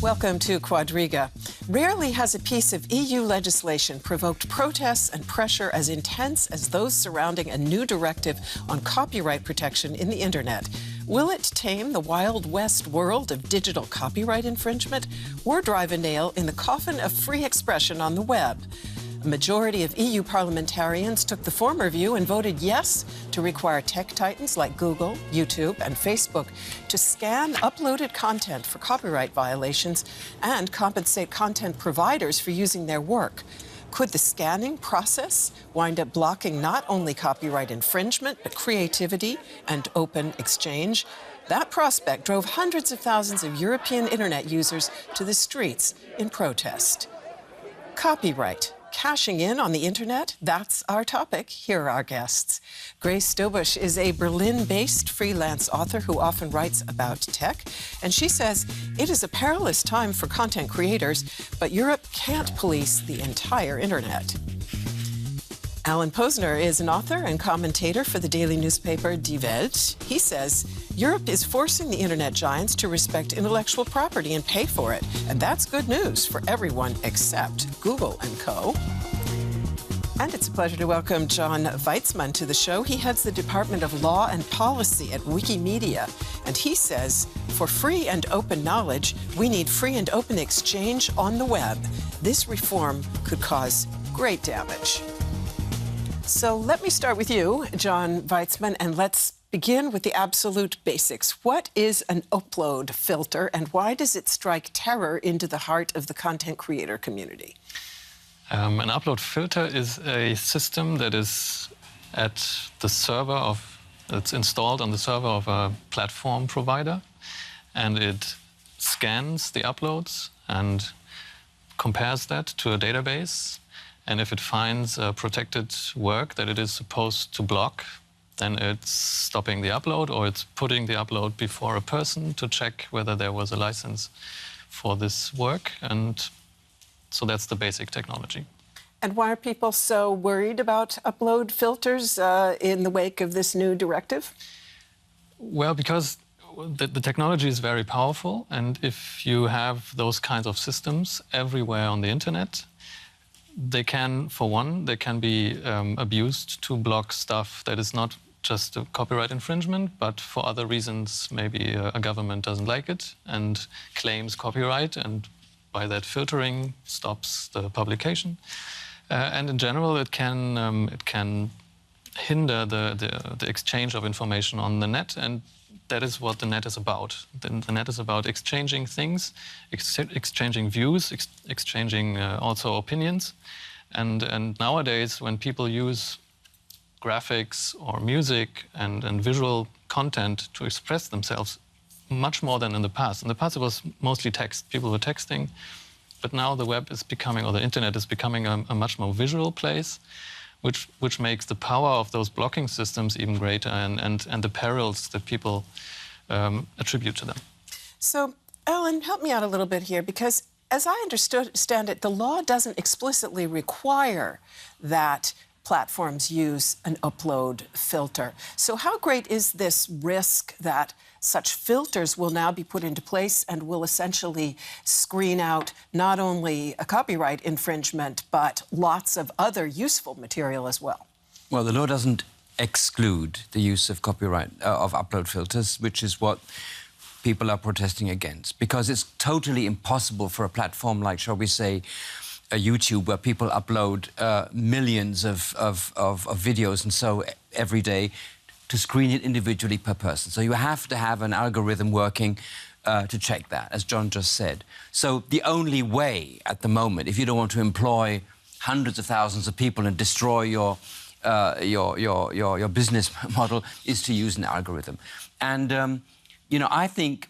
Welcome to Quadriga. Rarely has a piece of EU legislation provoked protests and pressure as intense as those surrounding a new directive on copyright protection in the internet. Will it tame the Wild West world of digital copyright infringement or drive a nail in the coffin of free expression on the web? A majority of EU parliamentarians took the former view and voted yes to require tech titans like Google, YouTube, and Facebook to scan uploaded content for copyright violations and compensate content providers for using their work. Could the scanning process wind up blocking not only copyright infringement, but creativity and open exchange? That prospect drove hundreds of thousands of European internet users to the streets in protest. Copyright. Cashing in on the internet? That's our topic. Here are our guests. Grace Stobusch is a Berlin-based freelance author who often writes about tech, and she says it is a perilous time for content creators, but Europe can't police the entire internet. Alan Posner is an author and commentator for the daily newspaper Die Welt. He says Europe is forcing the internet giants to respect intellectual property and pay for it. And that's good news for everyone except Google and co. And it's a pleasure to welcome John Weitzman to the show. He heads the Department of Law and Policy at Wikimedia. And he says, for free and open knowledge, we need free and open exchange on the web. This reform could cause great damage. So let me start with you, John Weitzman, and let's begin with the absolute basics. What is an upload filter, and why does it strike terror into the heart of the content creator community? An upload filter is a system that is at the server of, it's installed on the server of a platform provider, and it scans the uploads and compares that to a database. And if it finds a protected work that it is supposed to block, then it's stopping the upload, or it's putting the upload before a person to check whether there was a license for this work. And so that's the basic technology. And why are people so worried about upload filters in the wake of this new directive? Well, because the technology is very powerful, and if you have those kinds of systems everywhere on the internet, they can, for one, they can be abused to block stuff that is not just a copyright infringement, but for other reasons, maybe a government doesn't like it and claims copyright, and by that filtering stops the publication. And in general, it can hinder the exchange of information on the net, and that is what the net is about. The net is about exchanging things, exchanging views, exchanging also opinions. And nowadays, when people use graphics or music and visual content to express themselves, much more than in the past. In the past, it was mostly text. People were texting. But now the web is becoming, or the internet is becoming a much more visual place, which makes the power of those blocking systems even greater, and the perils that people attribute to them. So, Ellen, help me out a little bit here, because as I understand it, the law doesn't explicitly require that platforms use an upload filter. So how great is this risk that such filters will now be put into place and will essentially screen out not only a copyright infringement, but lots of other useful material as well? Well, the law doesn't exclude the use of copyright, of upload filters, which is what people are protesting against, because it's totally impossible for a platform like, shall we say, YouTube, where people upload millions of videos and so every day, to screen it individually per person. So you have to have an algorithm working to check that, as John just said. So the only way at the moment, if you don't want to employ hundreds of thousands of people and destroy your business model, is to use an algorithm. And you know, I think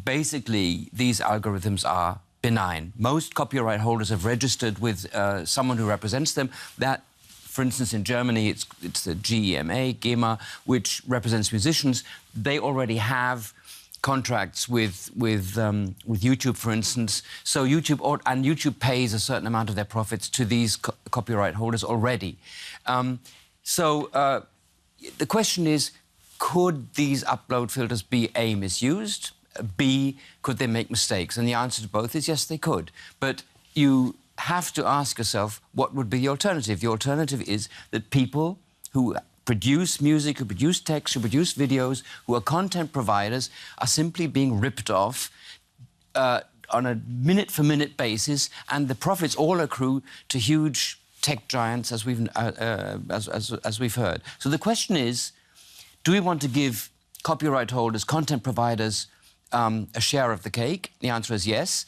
basically these algorithms are benign. Most copyright holders have registered with someone who represents them. That, for instance, in Germany, it's the GEMA, which represents musicians. They already have contracts with YouTube, for instance. So YouTube pays a certain amount of their profits to these copyright holders already. The question is, could these upload filters be misused? B, could they make mistakes? And the answer to both is yes, they could. But you have to ask yourself, what would be the alternative? The alternative is that people who produce music, who produce text, who produce videos, who are content providers, are simply being ripped off on a minute-for-minute basis, and the profits all accrue to huge tech giants, as we've heard. So the question is, do we want to give copyright holders, content providers, a share of the cake? The answer is yes.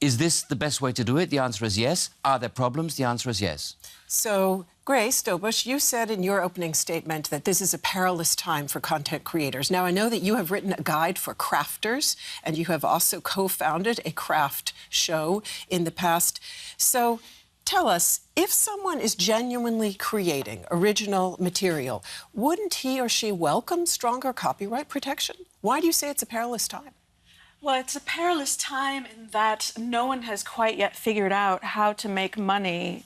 Is this the best way to do it? The answer is yes. Are there problems? The answer is yes. So, Grace Dobush, you said in your opening statement that this is a perilous time for content creators. Now, I know that you have written a guide for crafters, and you have also co-founded a craft show in the past. So, tell us, if someone is genuinely creating original material, wouldn't he or she welcome stronger copyright protection? Why do you say it's a perilous time? Well, it's a perilous time in that no one has quite yet figured out how to make money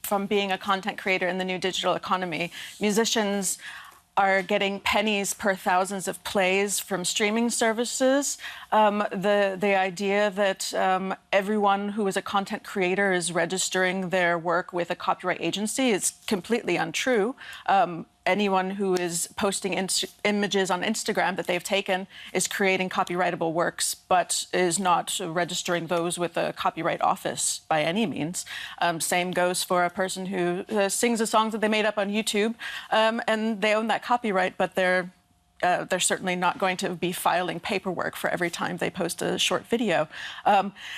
from being a content creator in the new digital economy. Musicians are getting pennies per thousands of plays from streaming services. The idea that everyone who is a content creator is registering their work with a copyright agency is completely untrue. Anyone who is posting images on Instagram that they've taken is creating copyrightable works, but is not registering those with a copyright office by any means. Same goes for a person who sings a song that they made up on YouTube, and they own that copyright, but they're certainly not going to be filing paperwork for every time they post a short video.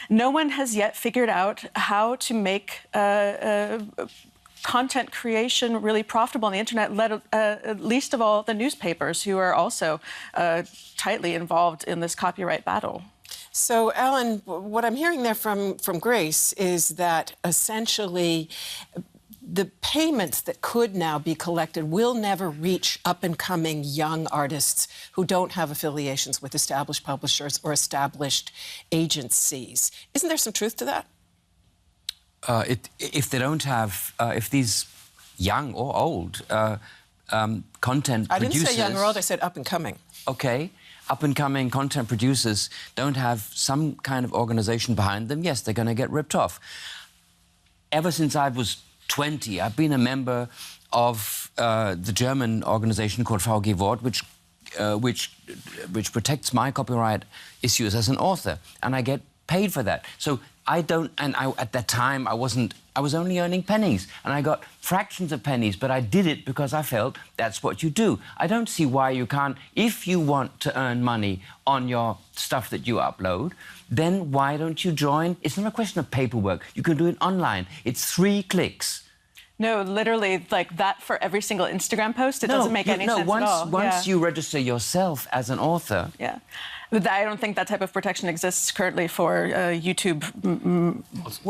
No one has yet figured out how to make content creation really profitable on the internet, least of all the newspapers, who are also tightly involved in this copyright battle. So, Alan, what I'm hearing there from Grace is that essentially the payments that could now be collected will never reach up-and-coming young artists who don't have affiliations with established publishers or established agencies. Isn't there some truth to that? If they don't have, if these young or old content producers... I didn't say young or old, I said up-and-coming. OK. Up-and-coming content producers don't have some kind of organisation behind them, yes, they're going to get ripped off. Ever since I was 20, I've been a member of the German organisation called VG Wort, which protects my copyright issues as an author, and I get paid for that. So at that time, I was only earning pennies, and I got fractions of pennies, but I did it because I felt that's what you do. I don't see why you can't. If you want to earn money on your stuff that you upload, then why don't you join? It's not a question of paperwork. You can do it online. It's 3 clicks. No, literally, like that for every single Instagram post, it doesn't make any sense at all. Once you register yourself as an author... Yeah. I don't think that type of protection exists currently for YouTube or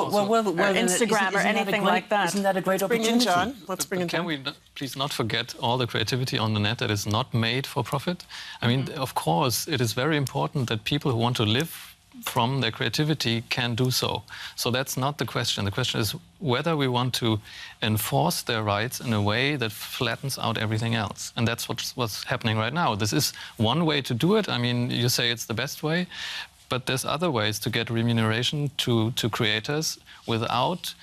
Instagram or anything like that. Isn't that a great opportunity? Bring in John. Let's bring in John. Can we please not forget all the creativity on the net that is not made for profit? I mean, of course, it is very important that people who want to live from their creativity can do so. So that's not the question. The question is whether we want to enforce their rights in a way that flattens out everything else. And that's what's happening right now. This is one way to do it. I mean, you say it's the best way, but there's other ways to get remuneration to creators without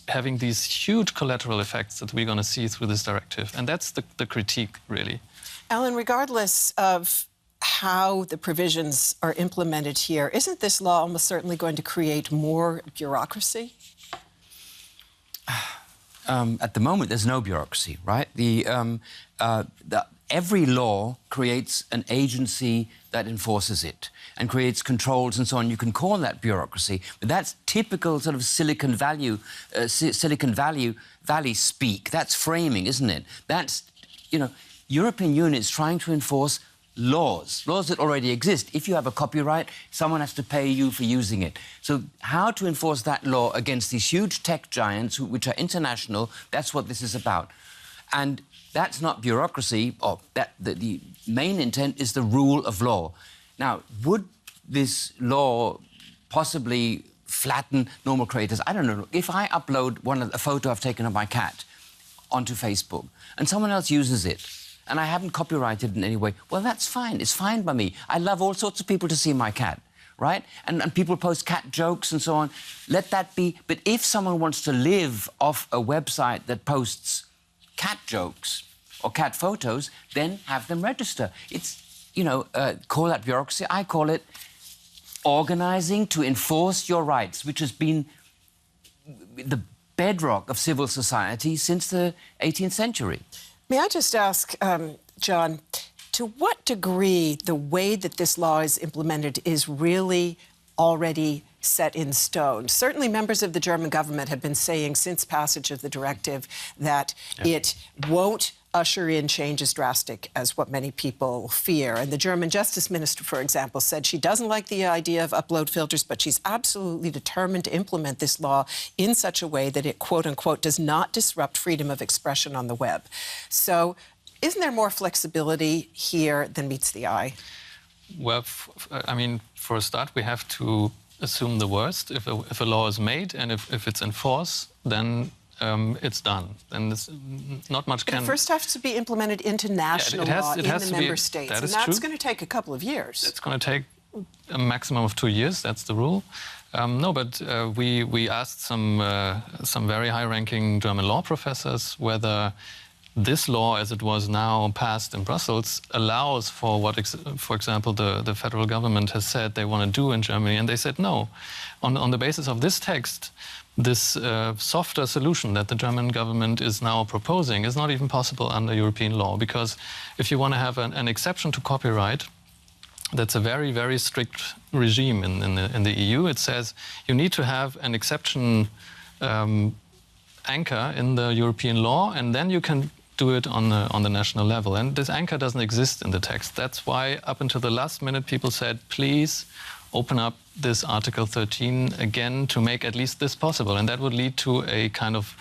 having these huge collateral effects that we're going to see through this directive. And that's the critique, really. Alan, regardless of how the provisions are implemented here, isn't this law almost certainly going to create more bureaucracy? At the moment, there's no bureaucracy, right? Every law creates an agency that enforces it and creates controls and so on. You can call that bureaucracy, but that's typical sort of Silicon Valley speak. That's framing, isn't it? That's, you know, European Union is trying to enforce laws that already exist. If you have a copyright, someone has to pay you for using it. So how to enforce that law against these huge tech giants, which are international, that's what this is about. And that's not bureaucracy, or the main intent is the rule of law. Now, would this law possibly flatten normal creators? I don't know. If I upload a photo I've taken of my cat onto Facebook, and someone else uses it, and I haven't copyrighted in any way, well, that's fine. It's fine by me. I love all sorts of people to see my cat, right? And people post cat jokes and so on. Let that be. But if someone wants to live off a website that posts cat jokes or cat photos, then have them register. It's, you know, call that bureaucracy. I call it organizing to enforce your rights, which has been the bedrock of civil society since the 18th century. May I just ask, John, to what degree the way that this law is implemented is really already set in stone? Certainly members of the German government have been saying since passage of the directive that it won't usher in change as drastic as what many people fear. And the German Justice Minister, for example, said she doesn't like the idea of upload filters, but she's absolutely determined to implement this law in such a way that it, quote unquote, does not disrupt freedom of expression on the web. So isn't there more flexibility here than meets the eye? Well, I mean, for a start, we have to assume the worst. If a law is made and if it's enforced, then it's done. And not much can... But it first has to be implemented into national law in the member states. And that's going to take a couple of years. It's going to take a maximum of 2 years. That's the rule. No, but we asked some very high-ranking German law professors whether this law, as it was now passed in Brussels, allows for what, for example, the federal government has said they want to do in Germany. And they said no. On the basis of this text, this softer solution that the German government is now proposing is not even possible under European law, because if you want to have an exception to copyright, that's a very, very strict regime in the EU. It says you need to have an exception anchor in the European law, and then you can do it on the national level. And this anchor doesn't exist in the text. That's why up until the last minute people said, please open up this Article 13 again to make at least this possible. And that would lead to a kind of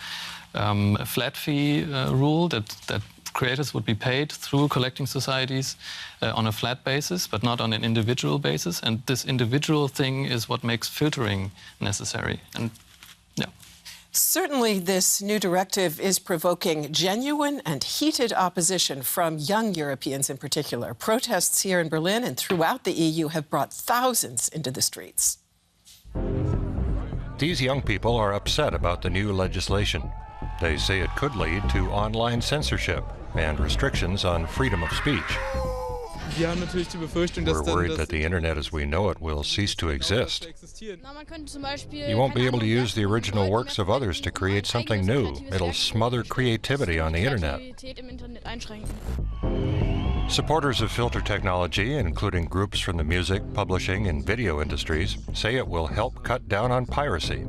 flat fee rule that creators would be paid through collecting societies on a flat basis, but not on an individual basis. And this individual thing is what makes filtering necessary. And yeah. Certainly, this new directive is provoking genuine and heated opposition from young Europeans in particular. Protests here in Berlin and throughout the EU have brought thousands into the streets. These young people are upset about the new legislation. They say it could lead to online censorship and restrictions on freedom of speech. We're worried that the internet as we know it will cease to exist. You won't be able to use the original works of others to create something new. It'll smother creativity on the internet. Supporters of filter technology, including groups from the music, publishing, and video industries, say it will help cut down on piracy.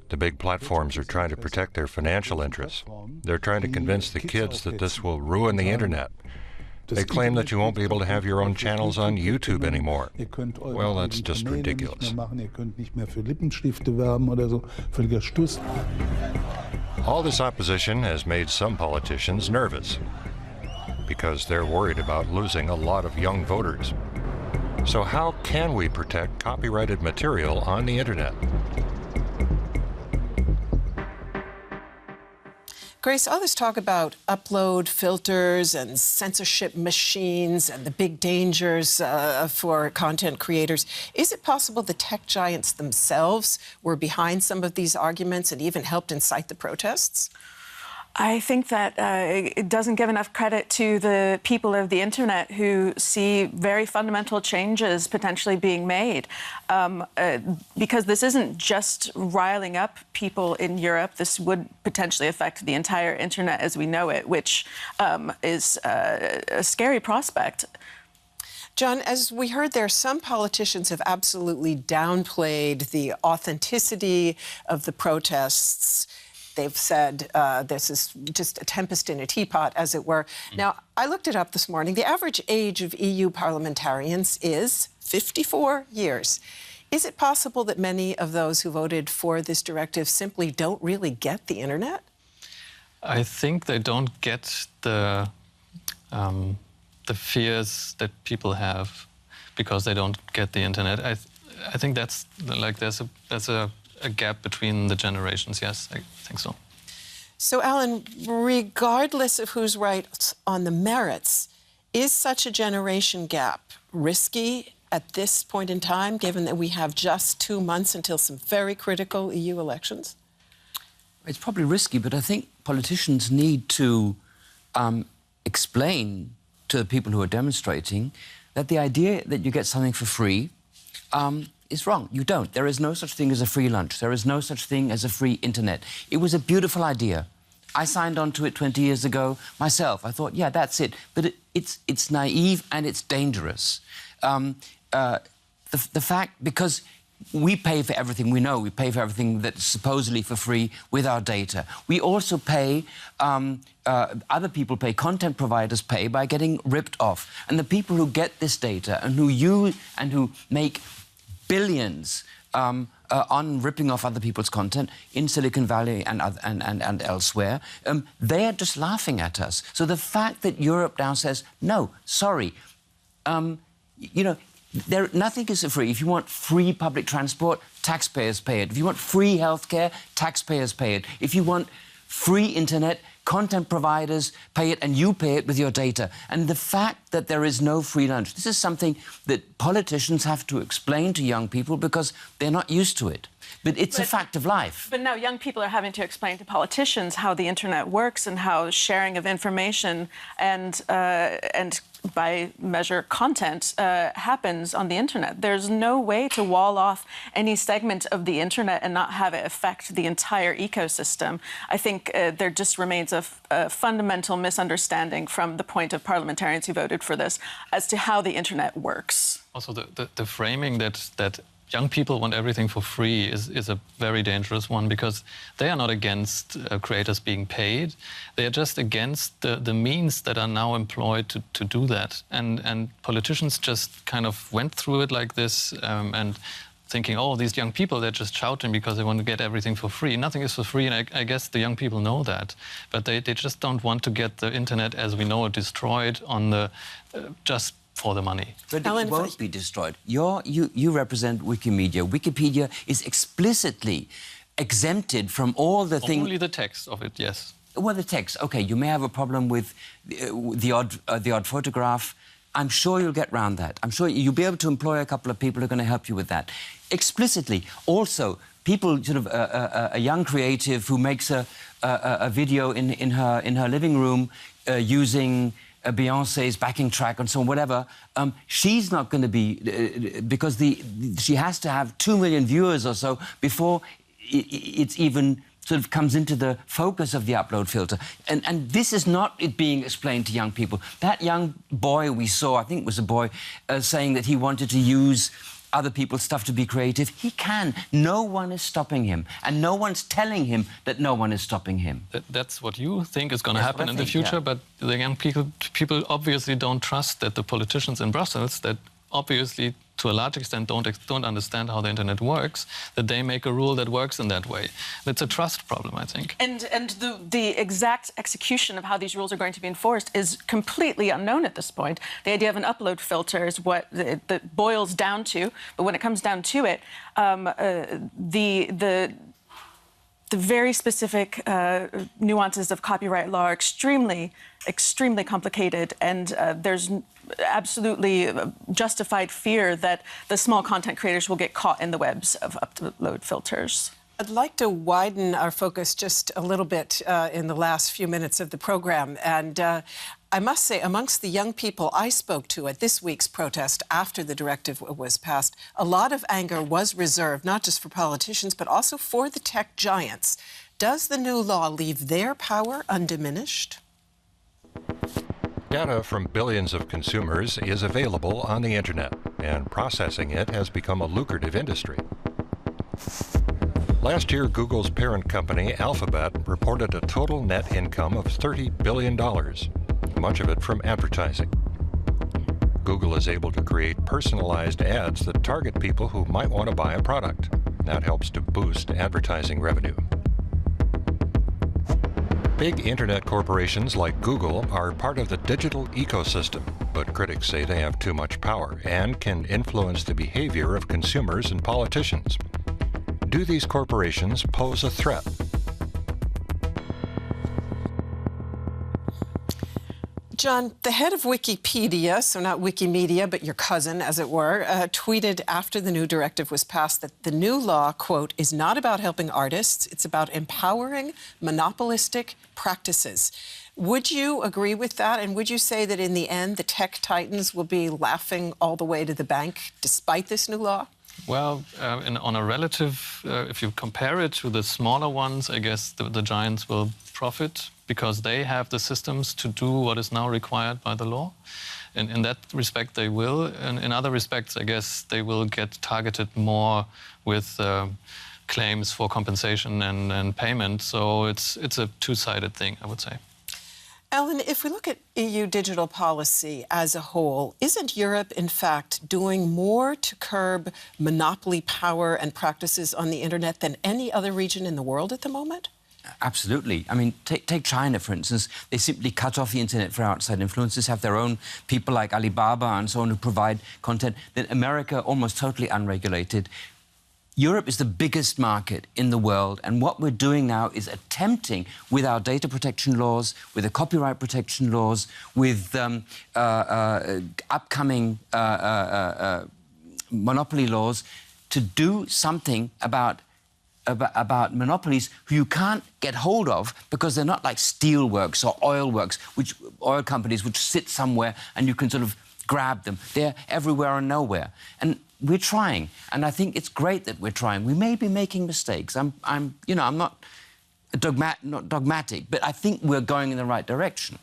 The big platforms are trying to protect their financial interests. They're trying to convince the kids that this will ruin the internet. They claim that you won't be able to have your own channels on YouTube anymore. Well, that's just ridiculous. All this opposition has made some politicians nervous because they're worried about losing a lot of young voters. So how can we protect copyrighted material on the internet? Grace, all this talk about upload filters and censorship machines and the big dangers for content creators, is it possible the tech giants themselves were behind some of these arguments and even helped incite the protests? I think that it doesn't give enough credit to the people of the internet who see very fundamental changes potentially being made. Because this isn't just riling up people in Europe. This would potentially affect the entire internet as we know it, which is a scary prospect. John, as we heard there, some politicians have absolutely downplayed the authenticity of the protests. They've said this is just a tempest in a teapot, as it were. Now, I looked it up this morning. The average age of EU parliamentarians is 54 years. Is it possible that many of those who voted for this directive simply don't really get the internet? I think they don't get the fears that people have because they don't get the internet. I think that's like there's a gap between the generations. Yes, I think so. So, Alan, regardless of who's right on the merits, is such a generation gap risky at this point in time, given that we have just 2 months until some very critical EU elections? It's probably risky, but I think politicians need to explain to the people who are demonstrating that the idea that you get something for free is wrong. You don't. There is no such thing as a free lunch. There is no such thing as a free internet. It was a beautiful idea. I signed on to it 20 years ago myself. I thought, yeah, that's it. But it's naive and it's dangerous. The fact, because we pay for everything, we know we pay for everything that's supposedly for free with our data. We also pay, other people pay, content providers pay by getting ripped off. And the people who get this data and who use and who make billions on ripping off other people's content in Silicon Valley and elsewhere, they are just laughing at us. So the fact that Europe now says, no, sorry, you know, nothing is free. If you want free public transport, taxpayers pay it. If you want free healthcare, taxpayers pay it. If you want free internet, content providers pay it, and you pay it with your data. And the fact that there is no free lunch, this is something that politicians have to explain to young people because they're not used to it. But it's a fact of life. But now young people are having to explain to politicians how the internet works and how sharing of information and by measure content happens on the internet. There's no way to wall off any segment of the internet and not have it affect the entire ecosystem. I think there just remains a fundamental misunderstanding from the point of parliamentarians who voted for this as to how the internet works. Also, the framing that young people want everything for free is a very dangerous one, because they are not against creators being paid. They are just against the means that are now employed to do that. And politicians just kind of went through it like this and thinking, oh, these young people, they're just shouting because they want to get everything for free. Nothing is for free, and I guess the young people know that. But they just don't want to get the internet as we know it destroyed on the just for the money. But it won't be destroyed. You represent Wikimedia. Wikipedia is explicitly exempted from all the things... Only the text of it, yes. Well, the text, OK, you may have a problem with the odd photograph. I'm sure you'll get round that. I'm sure you'll be able to employ a couple of people who are going to help you with that. Explicitly. Also, people, sort of a young creative who makes a video in her living room using Beyonce's backing track and so on, whatever, she's not going to be... because she has to have 2 million viewers or so before it's even sort of comes into the focus of the upload filter. And this is not it being explained to young people. That young boy we saw, I think it was a boy, saying that he wanted to use other people's stuff to be creative. He can. No one is stopping him. And no one's telling him that no one is stopping him. That's what you think is going to happen in the future, yeah. But the young people obviously don't trust that the politicians in Brussels, that obviously to a large extent don't understand how the internet works, that they make a rule that works in that way. It's a trust problem, I think. And the exact execution of how these rules are going to be enforced is completely unknown at this point. The idea of an upload filter is what that boils down to, but when it comes down to it, the very specific nuances of copyright law are extremely complicated, and there's absolutely justified fear that the small content creators will get caught in the webs of upload filters. I'd like to widen our focus just a little bit in the last few minutes of the program. And I must say, amongst the young people I spoke to at this week's protest after the directive was passed, a lot of anger was reserved, not just for politicians, but also for the tech giants. Does the new law leave their power undiminished? Data from billions of consumers is available on the internet, and processing it has become a lucrative industry. Last year, Google's parent company, Alphabet, reported a total net income of $30 billion, much of it from advertising. Google is able to create personalized ads that target people who might want to buy a product. That helps to boost advertising revenue. Big internet corporations like Google are part of the digital ecosystem, but critics say they have too much power and can influence the behavior of consumers and politicians. Do these corporations pose a threat? John, the head of Wikipedia, so not Wikimedia, but your cousin, as it were, tweeted after the new directive was passed that the new law, quote, is not about helping artists, it's about empowering monopolistic practices. Would you agree with that? And would you say that in the end, the tech titans will be laughing all the way to the bank despite this new law? Well, on a relative, if you compare it to the smaller ones, I guess the giants will profit because they have the systems to do what is now required by the law. And in that respect, they will. And in other respects, I guess they will get targeted more with claims for compensation and payment. So it's a two-sided thing, I would say. Ellen, if we look at EU digital policy as a whole, isn't Europe, in fact, doing more to curb monopoly power and practices on the internet than any other region in the world at the moment? Absolutely. I mean, take China, for instance. They simply cut off the internet for outside influencers, have their own people like Alibaba and so on who provide content. Then America, almost totally unregulated. Europe is the biggest market in the world, and what we're doing now is attempting, with our data protection laws, with the copyright protection laws, with upcoming monopoly laws, to do something about monopolies who you can't get hold of because they're not like steelworks or oil companies which sit somewhere and you can sort of grab them. They're everywhere and nowhere. And we're trying, and I think it's great that we're trying. We may be making mistakes. I'm not dogmatic, but I think we're going in the right direction.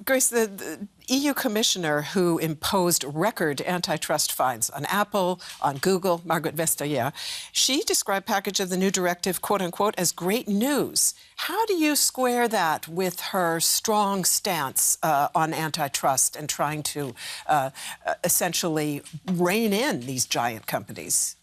Grace, the EU commissioner who imposed record antitrust fines on Apple, on Google, Margaret Vestager, she described package of the new directive, quote unquote, as great news. How do you square that with her strong stance on antitrust and trying to essentially rein in these giant companies?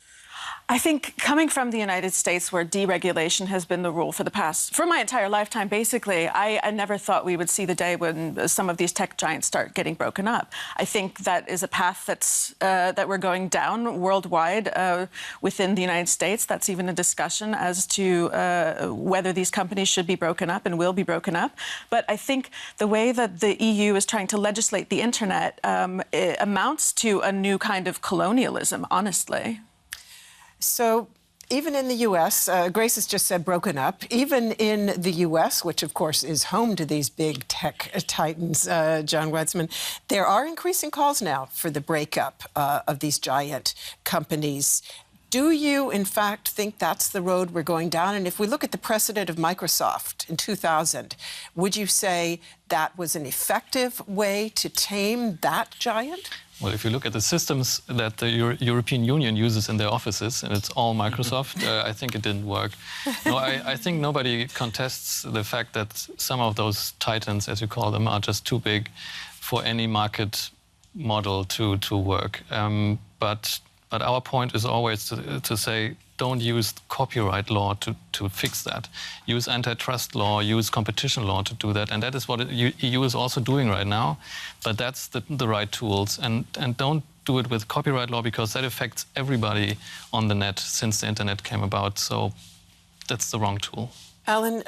I think coming from the United States, where deregulation has been the rule for my entire lifetime, basically, I never thought we would see the day when some of these tech giants start getting broken up. I think that is a path that we're going down worldwide within the United States. That's even a discussion as to whether these companies should be broken up and will be broken up. But I think the way that the EU is trying to legislate the internet it amounts to a new kind of colonialism, honestly. So even in the U.S., Grace has just said broken up, even in the U.S., which, of course, is home to these big tech titans, John Wedsman, there are increasing calls now for the breakup of these giant companies. Do you, in fact, think that's the road we're going down? And if we look at the precedent of Microsoft in 2000, would you say that was an effective way to tame that giant? Well, if you look at the systems that the European Union uses in their offices, and it's all Microsoft, I think it didn't work. No, I think nobody contests the fact that some of those titans, as you call them, are just too big for any market model to work. But our point is always to say, don't use copyright law to fix that. Use antitrust law, use competition law to do that. And that is what the EU is also doing right now. But that's the right tools. And don't do it with copyright law because that affects everybody on the net since the internet came about. So that's the wrong tool. Alan,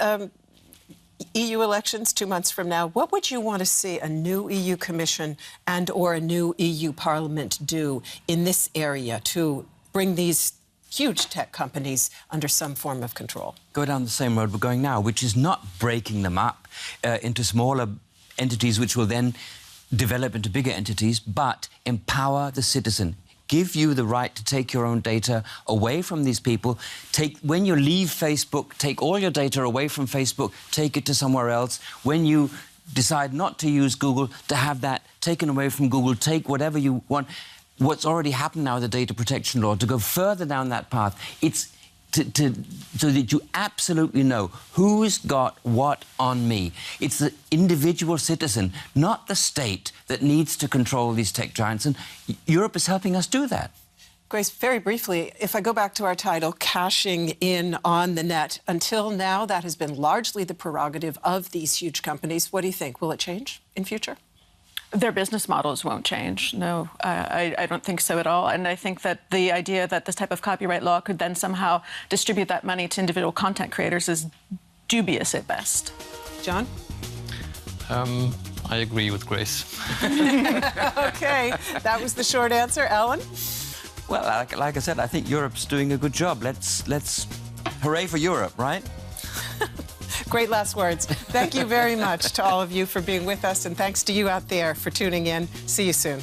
EU elections 2 months from now, what would you want to see a new EU Commission and or a new EU Parliament do in this area to bring these huge tech companies under some form of control? Go down the same road we're going now, which is not breaking them up into smaller entities which will then develop into bigger entities, but empower the citizen. Give you the right to take your own data away from these people. When you leave Facebook, take all your data away from Facebook, take it to somewhere else. When you decide not to use Google, to have that taken away from Google, take whatever you want. What's already happened now with the data protection law, to go further down that path, it's so that you absolutely know who's got what on me. It's the individual citizen, not the state, that needs to control these tech giants, and Europe is helping us do that. Grace, very briefly, if I go back to our title, Cashing In on the Net, until now that has been largely the prerogative of these huge companies. What do you think? Will it change in future? Their business models won't change. No, I don't think so at all. And I think that the idea that this type of copyright law could then somehow distribute that money to individual content creators is dubious at best. John? I agree with Grace. Okay, that was the short answer. Alan? Well, like I said, I think Europe's doing a good job. Let's hooray for Europe, right? Great last words. Thank you very much to all of you for being with us, and thanks to you out there for tuning in. See you soon.